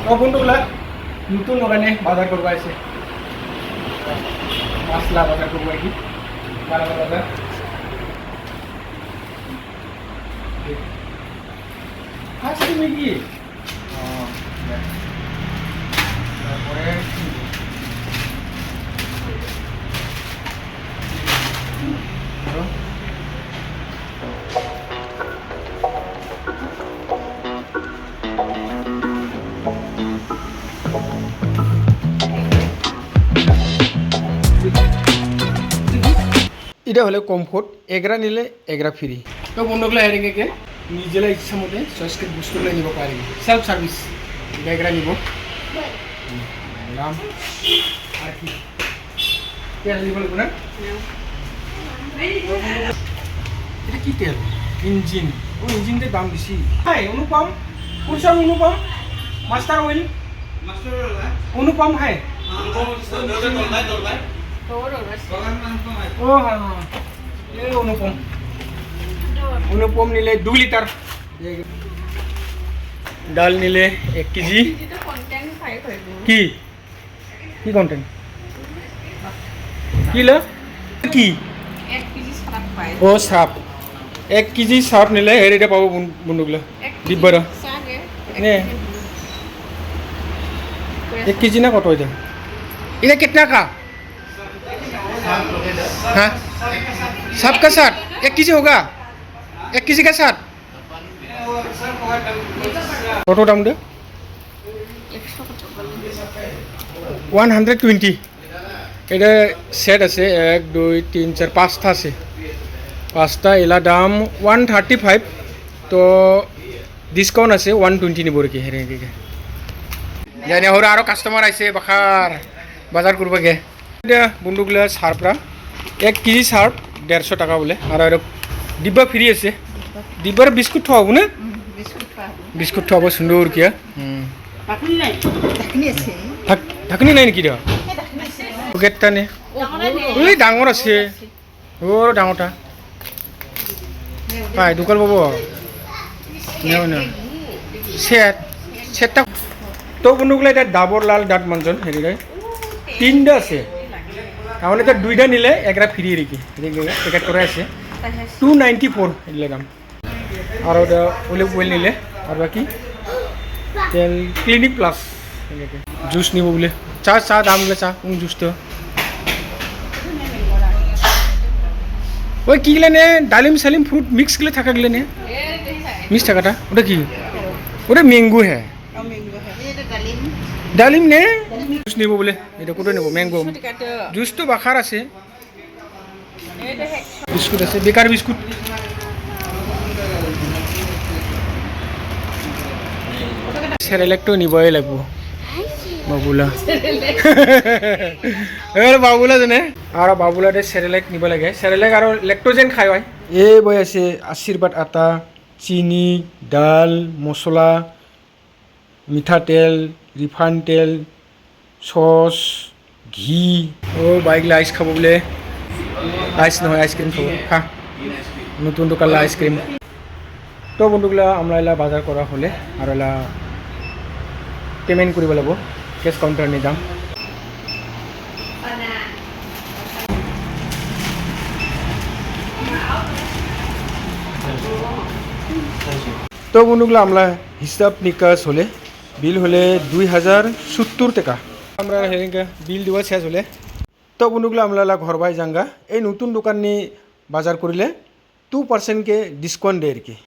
বন্ধুগুলা নতুন দোকানে বাজার করবো আছে মশলা বাজার করবো আর কি বাজার বাজার আচ্ছা তুমি কি তারপরে এটা হলে কমফোর্ট এগরা নিলে এগরা ফ্রি তো বন্ধুগুলো হেরেঙ্গে নিজেরা ইচ্ছা মতে চয়েসকে বস্তুগুলো নিব পারি সেলফ সার্ভিস এটা এগরা নিব নাম আর কি তেল নিব লাগবে না এটা কি তেল ইঞ্জিন ও ইঞ্জিনদের দাম বেশি হাই অনুপম কুরসাম অনুপম মাস্টার অয়েল অনুপম হাই ও হ্যাঁ হ্যাঁ অনুপম অনুপম নিলে 2 লিটার ডাল নিলে 1 কেজি কি কি কন্টেন্ট কি লো কি 1 কেজি সাপ পাই ও সাপ 1 কেজি সাপ নিলে হেরিটা পাবো বন্ধুগুলো দিব্যরা নে 1 কেজি ना কত এটা এটা कितना का हाँ सब का साथ 1 केजी होगा 1 केजी का साथ কত দাম দে 120 এটা সেট আছে 1 2 3 4 5টা আছে 5টা এলা দাম 135 তো ডিসকাউন্ট আছে 120 নিব কি হেরে কি জানি হর আরো কাস্টমার আইছে বাখার বাজার করব গে এটা বন্ধুগুলা সারপরা 1 কেজি সার 150 টাকা বলে আর ডিব্বা ফ্রি আছে ডিব্বার বিস্কুট খাওয়াবো না বিস্কুট খাওয়াবো সুন্দর কিয়া ঢাকনি নাই নেকি দেওয়া গেটটা নে ওই ডাঙৰ আছে ওৰ ডাঙৰটা পাই দোকান পাবো নেও না সেটটা তো বন্ধুগুলো এটা ডাবৰ লাল ডাট মঞ্জন হেৰি 3টা আছে তাহলে এটা 2টা নিলে একটা ফ্রি রেখি প্যাকেট করে আছে 294 এগুলো দাম আর ওটা অলিভ অয়েল নিলে আর বাকি তেল ক্লিনিক প্লাস জুস নিব বলে চা চা দাম বলে চা কোন জুস তো ওই কি গেলে নে ডালিম সালিম ফ্রুট মিক্স গেলে থাকা গেলে নে মিক্স থাকাটা ওটা কি ওটা ম্যাঙ্গো হ্যাঁ ডালিম নে জুস নিব বলে এটা কোটো নেব ম্যাঙ্গো জুস তো বাখার আছে বিস্কুট আছে বেকার বিস্কুট সেরেলেকটো নিবই লাগব বাবুলা এবার বাবুলা জানে আর বাবুলাতে সেরেলেক নিব লাগে সেরেলেক আর লেক্টোজেন খাই হয় এই বই আছে আশীর্বাদ আটা চিনি ডাল মশলা মিঠাতেল রিফাইন তেল সস ঘি ও বাইকলে আইস খাব বলে আইস নহয় আইসক্রিম খাব খা নতুন দোকান আইসক্রিম তো বন্ধুগুলা আমরা এলা বাজার করা হলে আর এলা পেমেন্ট কৰিব লাগিব কেছ কাউন্টার নিয়ে যাম তো বন্ধুগুলো আমরা হিসাব নিকাশ হলে বিল হলে 2070 টাকা আমরা হেরেঙ্গা বিল দেওয়া শেষ হলে তো বন্ধুগুলো আমরা ঘর বাই জাঙ্গা এই নতুন দোকান নিয়ে বাজার করিলে 2% কে ডিসকাউন্ট দেয় আর কি